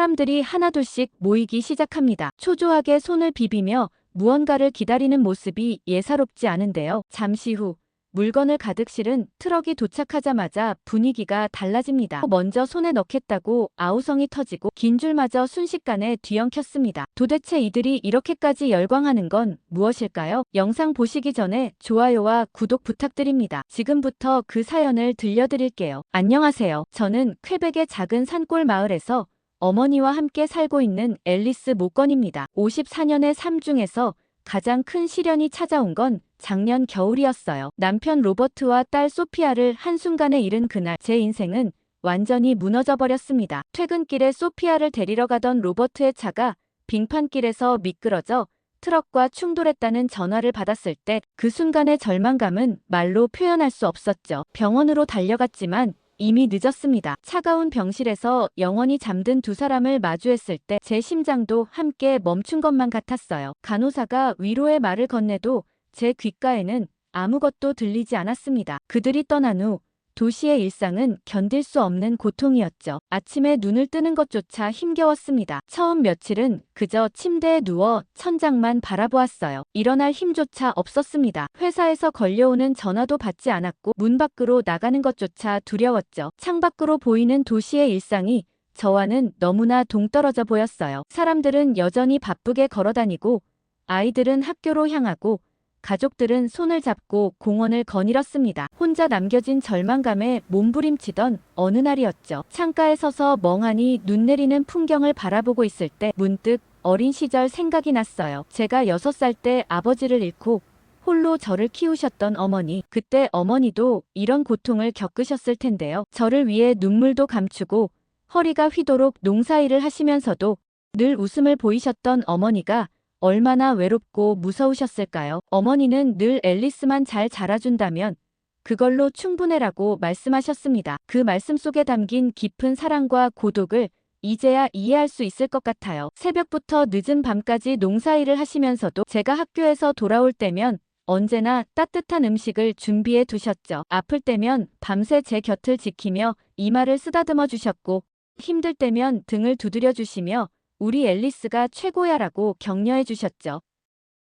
사람들이 하나둘씩 모이기 시작합니다. 초조하게 손을 비비며 무언가를 기다리는 모습이 예사롭지 않은데요. 잠시 후 물건을 가득 실은 트럭이 도착하자마자 분위기가 달라집니다. 먼저 손에 넣겠다고 아우성이 터지고 긴 줄마저 순식간에 뒤엉켰습니다. 도대체 이들이 이렇게까지 열광하는 건 무엇일까요? 영상 보시기 전에 좋아요와 구독 부탁드립니다. 지금부터 그 사연을 들려드릴게요. 안녕하세요. 저는 퀘벡의 작은 산골 마을에서 어머니와 함께 살고 있는 앨리스 모건입니다. 54년의 삶 중에서 가장 큰 시련이 찾아온 건 작년 겨울이었어요. 남편 로버트와 딸 소피아를 한순간에 잃은 그날 제 인생은 완전히 무너져 버렸습니다. 퇴근길에 소피아를 데리러 가던 로버트의 차가 빙판길에서 미끄러져 트럭과 충돌했다는 전화를 받았을 때 그 순간의 절망감은 말로 표현할 수 없었죠. 병원으로 달려갔지만 이미 늦었습니다. 차가운 병실에서 영원히 잠든 두 사람을 마주했을 때 제 심장도 함께 멈춘 것만 같았어요. 간호사가 위로의 말을 건네도 제 귓가에는 아무것도 들리지 않았습니다. 그들이 떠난 후 도시의 일상은 견딜 수 없는 고통이었죠. 아침에 눈을 뜨는 것조차 힘겨웠습니다. 처음 며칠은 그저 침대에 누워 천장만 바라보았어요. 일어날 힘조차 없었습니다. 회사에서 걸려오는 전화도 받지 않았고 문 밖으로 나가는 것조차 두려웠죠. 창밖으로 보이는 도시의 일상이 저와는 너무나 동떨어져 보였어요. 사람들은 여전히 바쁘게 걸어다니고 아이들은 학교로 향하고 가족들은 손을 잡고 공원을 거닐었습니다. 혼자 남겨진 절망감에 몸부림치던 어느 날이었죠. 창가에 서서 멍하니 눈 내리는 풍경을 바라보고 있을 때 문득 어린 시절 생각이 났어요. 제가 6살 때 아버지를 잃고 홀로 저를 키우셨던 어머니. 그때 어머니도 이런 고통을 겪으셨을 텐데요. 저를 위해 눈물도 감추고 허리가 휘도록 농사일을 하시면서도 늘 웃음을 보이셨던 어머니가 얼마나 외롭고 무서우셨을까요? 어머니는 늘 앨리스만 잘 자라준다면 그걸로 충분해라고 말씀하셨습니다. 그 말씀 속에 담긴 깊은 사랑과 고독을 이제야 이해할 수 있을 것 같아요. 새벽부터 늦은 밤까지 농사일을 하시면서도 제가 학교에서 돌아올 때면 언제나 따뜻한 음식을 준비해 두셨죠. 아플 때면 밤새 제 곁을 지키며 이마를 쓰다듬어 주셨고 힘들 때면 등을 두드려 주시며 우리 앨리스가 최고야라고 격려해 주셨죠.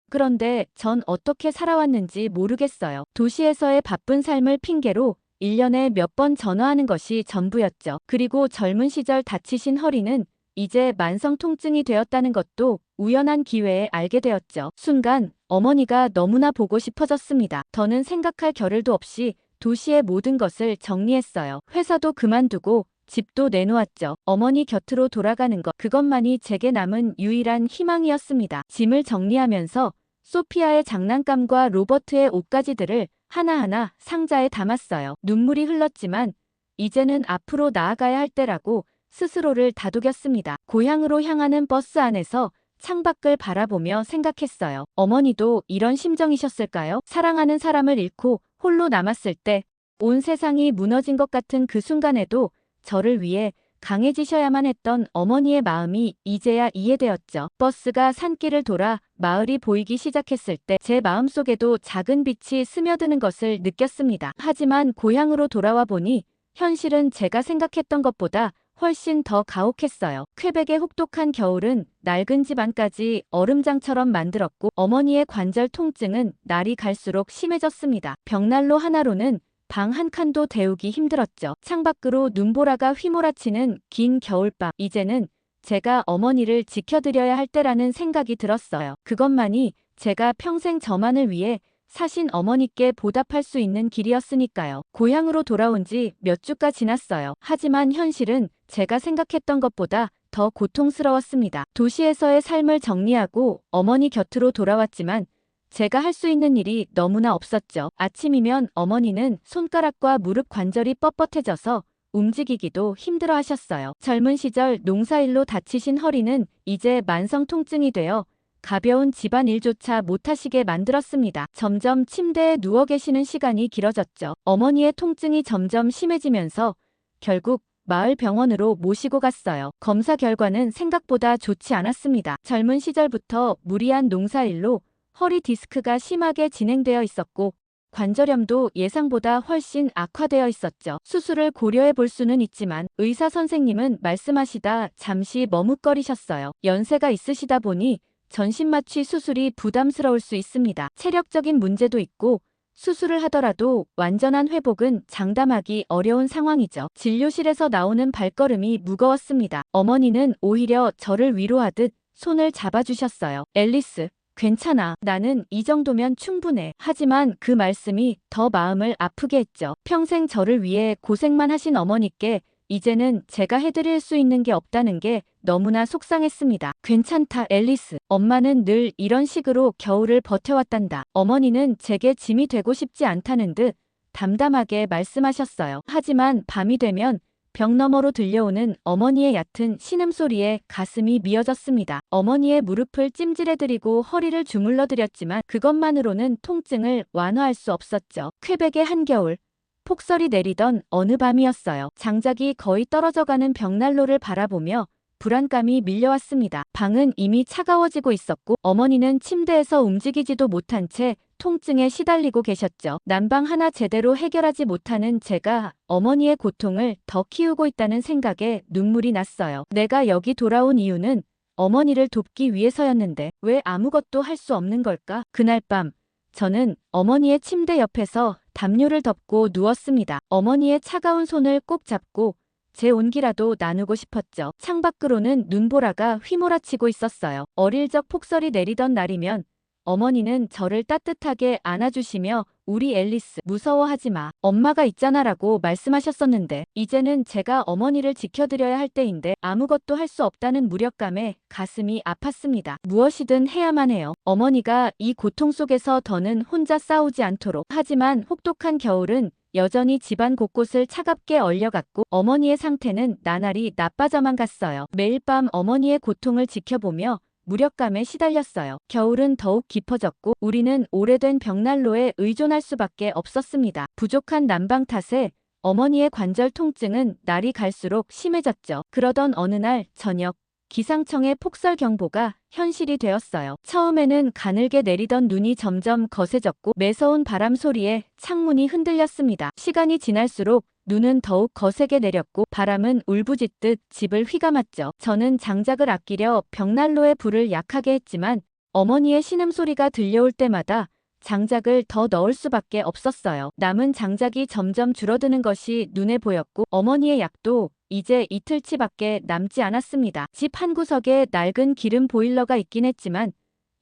그런데 전 어떻게 살아왔는지 모르겠어요. 도시에서의 바쁜 삶을 핑계로 1년에 몇 번 전화하는 것이 전부였죠. 그리고 젊은 시절 다치신 허리는 이제 만성 통증이 되었다는 것도 우연한 기회에 알게 되었죠. 순간 어머니가 너무나 보고 싶어졌습니다. 더는 생각할 겨를도 없이 도시의 모든 것을 정리했어요. 회사도 그만두고 집도 내놓았죠. 어머니 곁으로 돌아가는 것, 그것만이 제게 남은 유일한 희망이었습니다. 짐을 정리하면서 소피아의 장난감과 로버트의 옷가지들을 하나하나 상자에 담았어요. 눈물이 흘렀지만 이제는 앞으로 나아가야 할 때라고 스스로를 다독였습니다. 고향으로 향하는 버스 안에서 창밖을 바라보며 생각했어요. 어머니도 이런 심정이셨을까요? 사랑하는 사람을 잃고 홀로 남았을 때 온 세상이 무너진 것 같은 그 순간에도 저를 위해 강해지셔야만 했던 어머니의 마음이 이제야 이해되었죠. 버스가 산길을 돌아 마을이 보이기 시작했을 때 제 마음속에도 작은 빛이 스며드는 것을 느꼈습니다. 하지만 고향으로 돌아와 보니 현실은 제가 생각했던 것보다 훨씬 더 가혹했어요. 퀘벡의 혹독한 겨울은 낡은 집 안까지 얼음장처럼 만들었고 어머니의 관절 통증은 날이 갈수록 심해졌습니다. 벽난로 하나로는 방 한 칸도 데우기 힘들었죠. 창밖으로 눈보라가 휘몰아치는 긴 겨울밤. 이제는 제가 어머니를 지켜드려야 할 때라는 생각이 들었어요. 그것만이 제가 평생 저만을 위해 사신 어머니께 보답할 수 있는 길이었으니까요. 고향으로 돌아온 지 몇 주가 지났어요. 하지만 현실은 제가 생각했던 것보다 더 고통스러웠습니다. 도시에서의 삶을 정리하고 어머니 곁으로 돌아왔지만 제가 할 수 있는 일이 너무나 없었죠. 아침이면 어머니는 손가락과 무릎 관절이 뻣뻣해져서 움직이기도 힘들어 하셨어요. 젊은 시절 농사일로 다치신 허리는 이제 만성 통증이 되어 가벼운 집안일조차 못하시게 만들었습니다. 점점 침대에 누워 계시는 시간이 길어졌죠. 어머니의 통증이 점점 심해지면서 결국 마을 병원으로 모시고 갔어요. 검사 결과는 생각보다 좋지 않았습니다. 젊은 시절부터 무리한 농사일로 허리 디스크가 심하게 진행되어 있었고 관절염도 예상보다 훨씬 악화되어 있었죠. 수술을 고려해 볼 수는 있지만 의사 선생님은 말씀하시다 잠시 머뭇거리셨어요. 연세가 있으시다 보니 전신마취 수술이 부담스러울 수 있습니다. 체력적인 문제도 있고 수술을 하더라도 완전한 회복은 장담하기 어려운 상황이죠. 진료실에서 나오는 발걸음이 무거웠습니다. 어머니는 오히려 저를 위로하듯 손을 잡아주셨어요. 앨리스, 괜찮아. 나는 이 정도면 충분해. 하지만 그 말씀이 더 마음을 아프게 했죠. 평생 저를 위해 고생만 하신 어머니께 이제는 제가 해드릴 수 있는 게 없다는 게 너무나 속상했습니다. 괜찮다, 앨리스. 엄마는 늘 이런 식으로 겨울을 버텨왔단다. 어머니는 제게 짐이 되고 싶지 않다는 듯 담담하게 말씀하셨어요. 하지만 밤이 되면 벽 너머로 들려오는 어머니의 얕은 신음소리에 가슴이 미어졌습니다. 어머니의 무릎을 찜질해드리고 허리를 주물러드렸지만 그것만으로는 통증을 완화할 수 없었죠. 쾌백의 한겨울. 폭설이 내리던 어느 밤이었어요. 장작이 거의 떨어져가는 벽난로를 바라보며 불안감이 밀려왔습니다. 방은 이미 차가워지고 있었고 어머니는 침대에서 움직이지도 못한 채 통증에 시달리고 계셨죠. 난방 하나 제대로 해결하지 못하는 제가 어머니의 고통을 더 키우고 있다는 생각에 눈물이 났어요. 내가 여기 돌아온 이유는 어머니를 돕기 위해서였는데 왜 아무것도 할 수 없는 걸까? 그날 밤 저는 어머니의 침대 옆에서 담요를 덮고 누웠습니다. 어머니의 차가운 손을 꼭 잡고 제 온기라도 나누고 싶었죠. 창밖으로는 눈보라가 휘몰아치고 있었어요. 어릴 적 폭설이 내리던 날이면 어머니는 저를 따뜻하게 안아주시며 우리 앨리스 무서워하지 마. 엄마가 있잖아 라고 말씀하셨었는데 이제는 제가 어머니를 지켜드려야 할 때인데 아무것도 할 수 없다는 무력감에 가슴이 아팠습니다. 무엇이든 해야만 해요. 어머니가 이 고통 속에서 더는 혼자 싸우지 않도록. 하지만 혹독한 겨울은 여전히 집안 곳곳을 차갑게 얼려갔고 어머니의 상태는 나날이 나빠져만 갔어요. 매일 밤 어머니의 고통을 지켜보며 무력감에 시달렸어요. 겨울은 더욱 깊어졌고 우리는 오래된 벽난로에 의존할 수밖에 없었습니다. 부족한 난방 탓에 어머니의 관절 통증은 날이 갈수록 심해졌죠. 그러던 어느 날 저녁 기상청의 폭설 경보가 현실이 되었어요. 처음에는 가늘게 내리던 눈이 점점 거세졌고 매서운 바람 소리에 창문이 흔들렸습니다. 시간이 지날수록 눈은 더욱 거세게 내렸고 바람은 울부짖듯 집을 휘감았죠. 저는 장작을 아끼려 벽난로에 불을 약하게 했지만 어머니의 신음소리가 들려올 때마다 장작을 더 넣을 수밖에 없었어요. 남은 장작이 점점 줄어드는 것이 눈에 보였고 어머니의 약도 이제 이틀치밖에 남지 않았습니다. 집 한구석에 낡은 기름 보일러가 있긴 했지만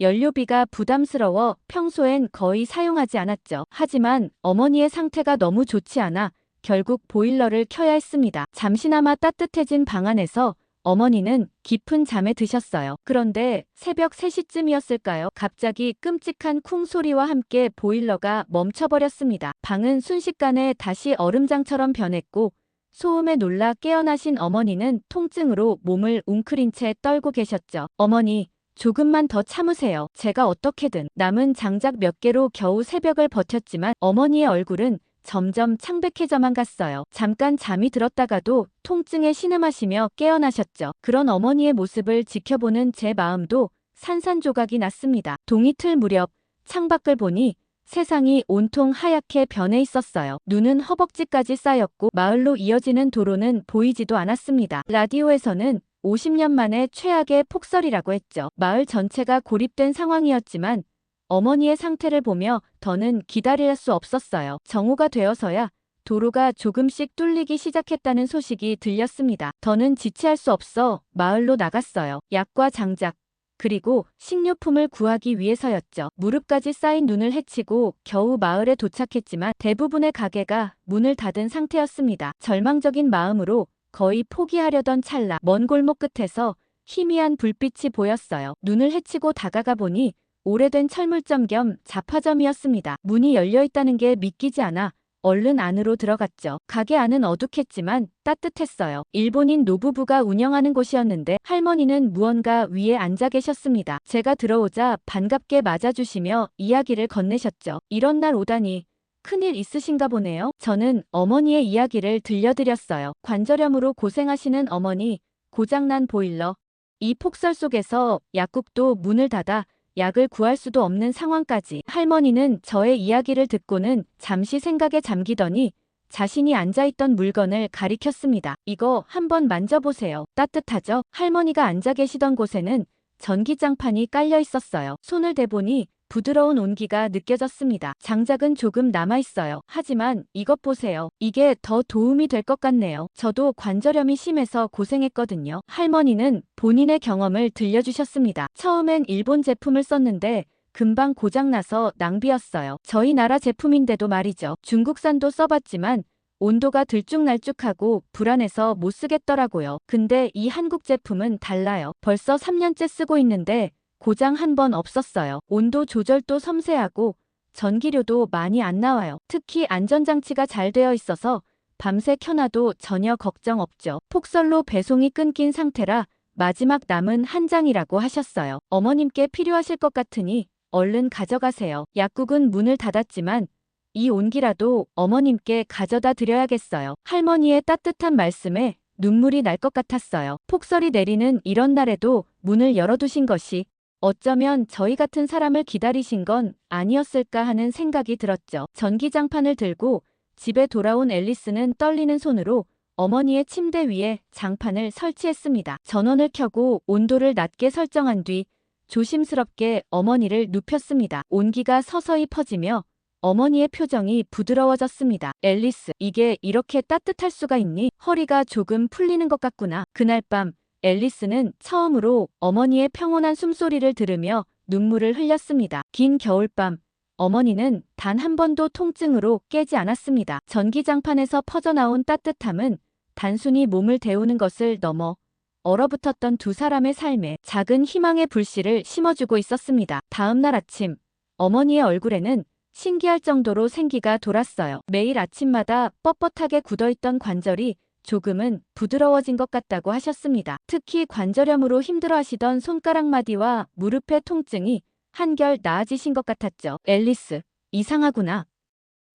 연료비가 부담스러워 평소엔 거의 사용하지 않았죠. 하지만 어머니의 상태가 너무 좋지 않아 결국 보일러를 켜야 했습니다. 잠시나마 따뜻해진 방 안에서 어머니는 깊은 잠에 드셨어요. 그런데 새벽 3시쯤이었을까요? 갑자기 끔찍한 쿵 소리와 함께 보일러가 멈춰버렸습니다. 방은 순식간에 다시 얼음장처럼 변했고 소음에 놀라 깨어나신 어머니는 통증으로 몸을 웅크린 채 떨고 계셨죠. 어머니, 조금만 더 참으세요. 제가 어떻게든. 남은 장작 몇 개로 겨우 새벽을 버텼지만 어머니의 얼굴은 점점 창백해져만 갔어요. 잠깐 잠이 들었다가도 통증에 신음하시며 깨어나셨죠. 그런 어머니의 모습을 지켜보는 제 마음도 산산조각이 났습니다. 동이틀 무렵 창밖을 보니 세상이 온통 하얗게 변해 있었어요. 눈은 허벅지까지 쌓였고 마을로 이어지는 도로는 보이지도 않았습니다. 라디오에서는 50년 만에 최악의 폭설이라고 했죠. 마을 전체가 고립된 상황이었지만 어머니의 상태를 보며 더는 기다릴 수 없었어요. 정오가 되어서야 도로가 조금씩 뚫리기 시작했다는 소식이 들렸습니다. 더는 지체할 수 없어 마을로 나갔어요. 약과 장작, 그리고 식료품을 구하기 위해서였죠. 무릎까지 쌓인 눈을 헤치고 겨우 마을에 도착했지만 대부분의 가게가 문을 닫은 상태였습니다. 절망적인 마음으로 거의 포기하려던 찰나 먼 골목 끝에서 희미한 불빛이 보였어요. 눈을 헤치고 다가가 보니 오래된 철물점 겸 잡화점이었습니다. 문이 열려있다는 게 믿기지 않아 얼른 안으로 들어갔죠. 가게 안은 어둑했지만 따뜻했어요. 일본인 노부부가 운영하는 곳이었는데 할머니는 무언가 위에 앉아 계셨습니다. 제가 들어오자 반갑게 맞아주시며 이야기를 건네셨죠. 이런 날 오다니 큰일 있으신가 보네요. 저는 어머니의 이야기를 들려드렸어요. 관절염으로 고생하시는 어머니, 고장난 보일러, 이 폭설 속에서 약국도 문을 닫아 약을 구할 수도 없는 상황까지. 할머니는 저의 이야기를 듣고는 잠시 생각에 잠기더니 자신이 앉아있던 물건을 가리켰습니다. 이거 한번 만져보세요. 따뜻하죠? 할머니가 앉아 계시던 곳에는 전기장판이 깔려 있었어요. 손을 대보니 부드러운 온기가 느껴졌습니다. 장작은 조금 남아있어요. 하지만 이것 보세요. 이게 더 도움이 될 것 같네요. 저도 관절염이 심해서 고생했거든요. 할머니는 본인의 경험을 들려주셨습니다. 처음엔 일본 제품을 썼는데 금방 고장나서 낭비였어요. 저희 나라 제품인데도 말이죠. 중국산도 써봤지만 온도가 들쭉날쭉하고 불안해서 못 쓰겠더라고요. 근데 이 한국 제품은 달라요. 벌써 3년째 쓰고 있는데 고장 한 번 없었어요. 온도 조절도 섬세하고 전기료도 많이 안 나와요. 특히 안전장치가 잘 되어 있어서 밤새 켜놔도 전혀 걱정 없죠. 폭설로 배송이 끊긴 상태라 마지막 남은 한 장이라고 하셨어요. 어머님께 필요하실 것 같으니 얼른 가져가세요. 약국은 문을 닫았지만 이 온기라도 어머님께 가져다 드려야겠어요. 할머니의 따뜻한 말씀에 눈물이 날 것 같았어요. 폭설이 내리는 이런 날에도 문을 열어두신 것이 어쩌면 저희 같은 사람을 기다리신 건 아니었을까 하는 생각이 들었죠. 전기장판을 들고 집에 돌아온 앨리스는 떨리는 손으로 어머니의 침대 위에 장판을 설치했습니다. 전원을 켜고 온도를 낮게 설정한 뒤 조심스럽게 어머니를 눕혔습니다. 온기가 서서히 퍼지며 어머니의 표정이 부드러워졌습니다. 앨리스, 이게 이렇게 따뜻할 수가 있니? 허리가 조금 풀리는 것 같구나. 그날 밤 앨리스는 처음으로 어머니의 평온한 숨소리를 들으며 눈물을 흘렸습니다. 긴 겨울밤, 어머니는 단 한 번도 통증으로 깨지 않았습니다. 전기장판에서 퍼져나온 따뜻함은 단순히 몸을 데우는 것을 넘어 얼어붙었던 두 사람의 삶에 작은 희망의 불씨를 심어주고 있었습니다. 다음 날 아침, 어머니의 얼굴에는 신기할 정도로 생기가 돌았어요. 매일 아침마다 뻣뻣하게 굳어있던 관절이 조금은 부드러워진 것 같다고 하셨습니다. 특히 관절염으로 힘들어하시던 손가락마디와 무릎의 통증이 한결 나아지신 것 같았죠. 앨리스, 이상하구나.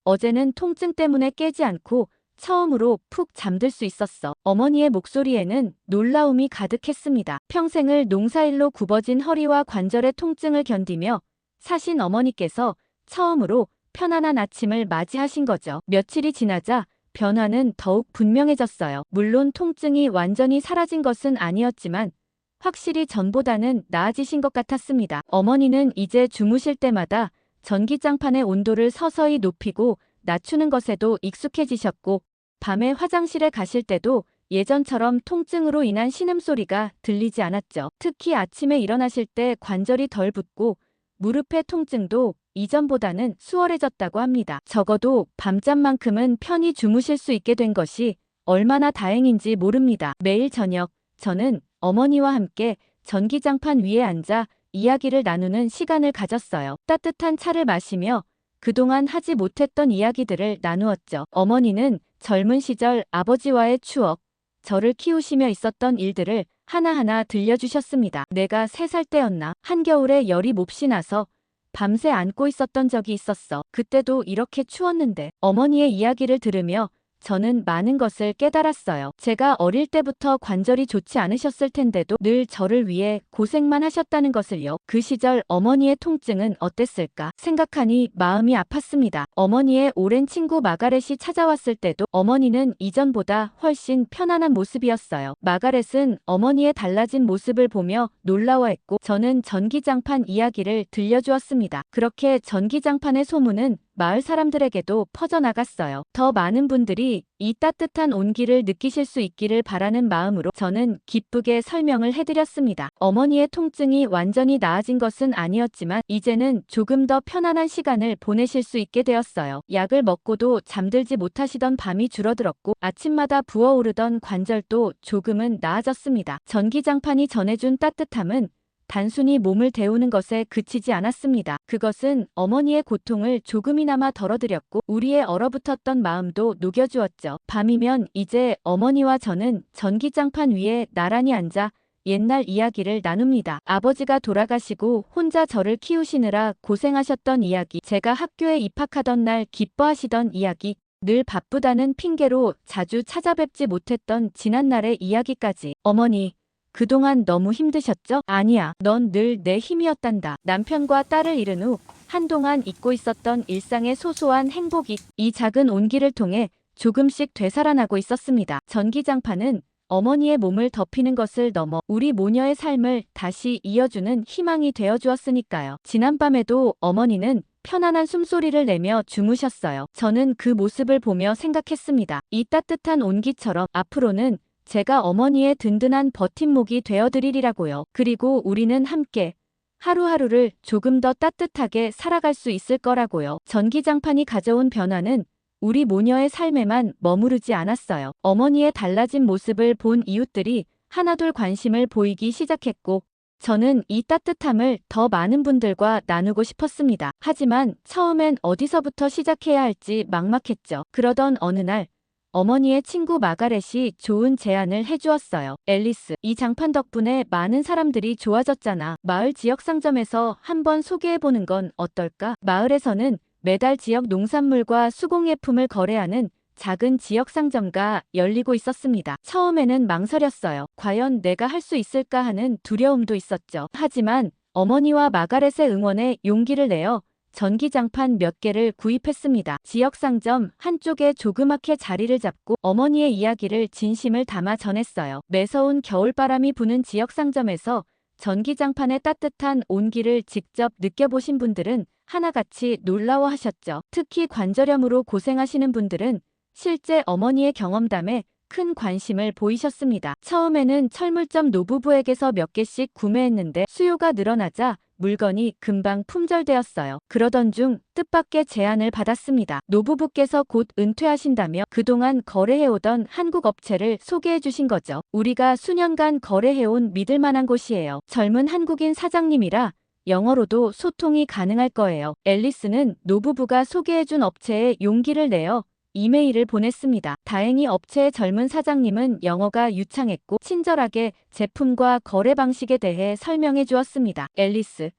어제는 통증 때문에 깨지 않고 처음으로 푹 잠들 수 있었어. 어머니의 목소리에는 놀라움이 가득했습니다. 평생을 농사일로 굽어진 허리와 관절의 통증을 견디며 사신 어머니께서 처음으로 편안한 아침을 맞이하신 거죠. 며칠이 지나자 변화는 더욱 분명해졌어요. 물론 통증이 완전히 사라진 것은 아니었지만 확실히 전보다는 나아지신 것 같았습니다. 어머니는 이제 주무실 때마다 전기장판의 온도를 서서히 높이고 낮추는 것에도 익숙해지셨고 밤에 화장실에 가실 때도 예전처럼 통증으로 인한 신음소리가 들리지 않았죠. 특히 아침에 일어나실 때 관절이 덜 붓고 무릎의 통증도 이전보다는 수월해졌다고 합니다. 적어도 밤잠만큼은 편히 주무실 수 있게 된 것이 얼마나 다행인지 모릅니다. 매일 저녁, 저는 어머니와 함께 전기장판 위에 앉아 이야기를 나누는 시간을 가졌어요. 따뜻한 차를 마시며 그동안 하지 못했던 이야기들을 나누었죠. 어머니는 젊은 시절 아버지와의 추억, 저를 키우시며 있었던 일들을 하나하나 들려주셨습니다. 내가 3살 때였나? 한겨울에 열이 몹시 나서 밤새 안고 있었던 적이 있었어. 그때도 이렇게 추웠는데. 어머니의 이야기를 들으며 저는 많은 것을 깨달았어요. 제가 어릴 때부터 관절이 좋지 않으셨을 텐데도 늘 저를 위해 고생만 하셨다는 것을요. 그 시절 어머니의 통증은 어땠을까 생각하니 마음이 아팠습니다. 어머니의 오랜 친구 마가렛이 찾아왔을 때도 어머니는 이전보다 훨씬 편안한 모습이었어요. 마가렛은 어머니의 달라진 모습을 보며 놀라워했고 저는 전기장판 이야기를 들려주었습니다. 그렇게 전기장판의 소문은 마을 사람들에게도 퍼져나갔어요. 더 많은 분들이 이 따뜻한 온기를 느끼실 수 있기를 바라는 마음으로 저는 기쁘게 설명을 해드렸습니다. 어머니의 통증이 완전히 나아진 것은 아니었지만 이제는 조금 더 편안한 시간을 보내실 수 있게 되었어요. 약을 먹고도 잠들지 못하시던 밤이 줄어들었고 아침마다 부어오르던 관절도 조금은 나아졌습니다. 전기장판이 전해준 따뜻함은 단순히 몸을 데우는 것에 그치지 않았습니다. 그것은 어머니의 고통을 조금이나마 덜어드렸고 우리의 얼어붙었던 마음도 녹여주었죠. 밤이면 이제 어머니와 저는 전기장판 위에 나란히 앉아 옛날 이야기를 나눕니다. 아버지가 돌아가시고 혼자 저를 키우시느라 고생하셨던 이야기, 제가 학교에 입학하던 날 기뻐하시던 이야기, 늘 바쁘다는 핑계로 자주 찾아뵙지 못했던 지난날의 이야기까지. 어머니, 그동안 너무 힘드셨죠? 아니야. 넌 늘 내 힘이었단다. 남편과 딸을 잃은 후 한동안 잊고 있었던 일상의 소소한 행복이 이 작은 온기를 통해 조금씩 되살아나고 있었습니다. 전기장판은 어머니의 몸을 덮이는 것을 넘어 우리 모녀의 삶을 다시 이어주는 희망이 되어 주었으니까요. 지난밤에도 어머니는 편안한 숨소리를 내며 주무셨어요. 저는 그 모습을 보며 생각했습니다. 이 따뜻한 온기처럼 앞으로는 제가 어머니의 든든한 버팀목이 되어드리리라고요. 그리고 우리는 함께 하루하루를 조금 더 따뜻하게 살아갈 수 있을 거라고요. 전기장판이 가져온 변화는 우리 모녀의 삶에만 머무르지 않았어요. 어머니의 달라진 모습을 본 이웃들이 하나둘 관심을 보이기 시작했고, 저는 이 따뜻함을 더 많은 분들과 나누고 싶었습니다. 하지만 처음엔 어디서부터 시작해야 할지 막막했죠. 그러던 어느 날, 어머니의 친구 마가렛이 좋은 제안을 해주었어요. 앨리스, 이 장판 덕분에 많은 사람들이 좋아졌잖아. 마을 지역 상점에서 한번 소개해보는 건 어떨까? 마을에서는 매달 지역 농산물과 수공예품을 거래하는 작은 지역 상점가 열리고 있었습니다. 처음에는 망설였어요. 과연 내가 할 수 있을까 하는 두려움도 있었죠. 하지만 어머니와 마가렛의 응원에 용기를 내어 전기장판 몇 개를 구입했습니다. 지역 상점 한쪽에 조그맣게 자리를 잡고 어머니의 이야기를 진심을 담아 전했어요. 매서운 겨울바람이 부는 지역 상점에서 전기장판의 따뜻한 온기를 직접 느껴보신 분들은 하나같이 놀라워하셨죠. 특히 관절염으로 고생하시는 분들은 실제 어머니의 경험담에 큰 관심을 보이셨습니다. 처음에는 철물점 노부부에게서 몇 개씩 구매했는데 수요가 늘어나자 물건이 금방 품절되었어요. 그러던 중 뜻밖의 제안을 받았습니다. 노부부께서 곧 은퇴하신다며 그동안 거래해오던 한국 업체를 소개해 주신 거죠. 우리가 수년간 거래해온 믿을 만한 곳이에요. 젊은 한국인 사장님이라 영어로도 소통이 가능할 거예요. 앨리스는 노부부가 소개해준 업체에 용기를 내어 이메일을 보냈습니다. 다행히 업체의 젊은 사장님은 영어가 유창했고 친절하게 제품과 거래 방식에 대해 설명해 주었습니다. 앨리스,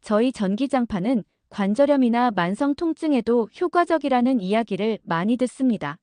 저희 전기장판은 관절염이나 만성 통증에도 효과적이라는 이야기를 많이 듣습니다.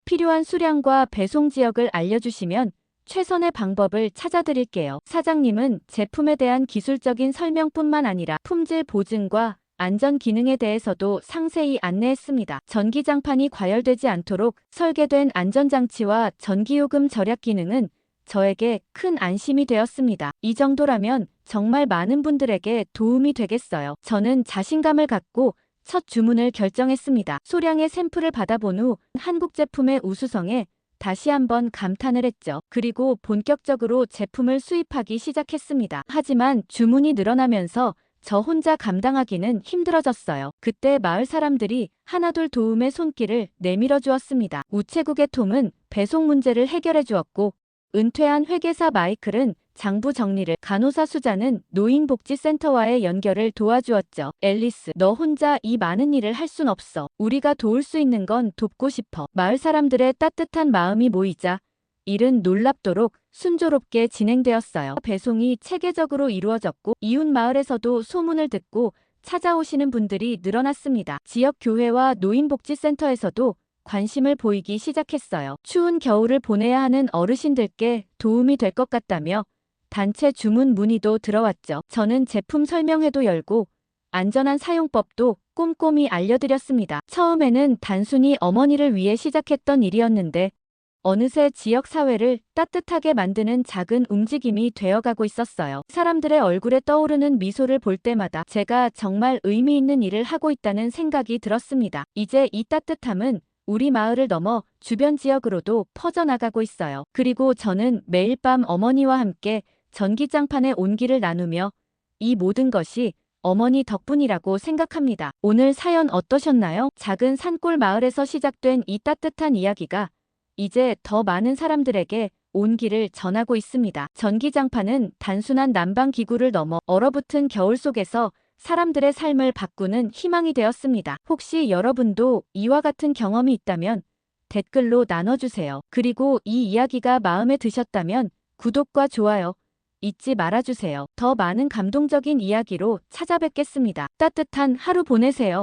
필요한 수량과 배송 지역을 알려주시면 최선의 방법을 찾아드릴게요. 사장님은 제품에 대한 기술적인 설명뿐만 아니라 품질 보증과 안전 기능에 대해서도 상세히 안내했습니다. 전기장판이 과열되지 않도록 설계된 안전장치와 전기요금 절약 기능은 저에게 큰 안심이 되었습니다. 이 정도라면 정말 많은 분들에게 도움이 되겠어요. 저는 자신감을 갖고 첫 주문을 결정했습니다. 소량의 샘플을 받아본 후 한국 제품의 우수성에 다시 한번 감탄을 했죠. 그리고 본격적으로 제품을 수입하기 시작했습니다. 하지만 주문이 늘어나면서 저 혼자 감당하기는 힘들어졌어요. 그때 마을 사람들이 하나둘 도움의 손길을 내밀어 주었습니다. 우체국의 톰은 배송 문제를 해결해 주었고 은퇴한 회계사 마이클은 장부 정리를, 간호사 수자는 노인복지센터와의 연결을 도와주었죠. 앨리스, 너 혼자 이 많은 일을 할 순 없어. 우리가 도울 수 있는 건 돕고 싶어. 마을 사람들의 따뜻한 마음이 모이자 일은 놀랍도록 순조롭게 진행되었어요. 배송이 체계적으로 이루어졌고 이웃 마을에서도 소문을 듣고 찾아오시는 분들이 늘어났습니다. 지역 교회와 노인복지센터에서도 관심을 보이기 시작했어요. 추운 겨울을 보내야 하는 어르신들께 도움이 될 것 같다며 단체 주문 문의도 들어왔죠. 저는 제품 설명회도 열고 안전한 사용법도 꼼꼼히 알려드렸습니다. 처음에는 단순히 어머니를 위해 시작했던 일이었는데 어느새 지역 사회를 따뜻하게 만드는 작은 움직임이 되어가고 있었어요. 사람들의 얼굴에 떠오르는 미소를 볼 때마다 제가 정말 의미 있는 일을 하고 있다는 생각이 들었습니다. 이제 이 따뜻함은 우리 마을을 넘어 주변 지역으로도 퍼져나가고 있어요. 그리고 저는 매일 밤 어머니와 함께 전기장판의 온기를 나누며 이 모든 것이 어머니 덕분이라고 생각합니다. 오늘 사연 어떠셨나요? 작은 산골 마을에서 시작된 이 따뜻한 이야기가 이제 더 많은 사람들에게 온기를 전하고 있습니다. 전기장판은 단순한 난방 기구를 넘어 얼어붙은 겨울 속에서 사람들의 삶을 바꾸는 희망이 되었습니다. 혹시 여러분도 이와 같은 경험이 있다면 댓글로 나눠주세요. 그리고 이 이야기가 마음에 드셨다면 구독과 좋아요 잊지 말아주세요. 더 많은 감동적인 이야기로 찾아뵙겠습니다. 따뜻한 하루 보내세요.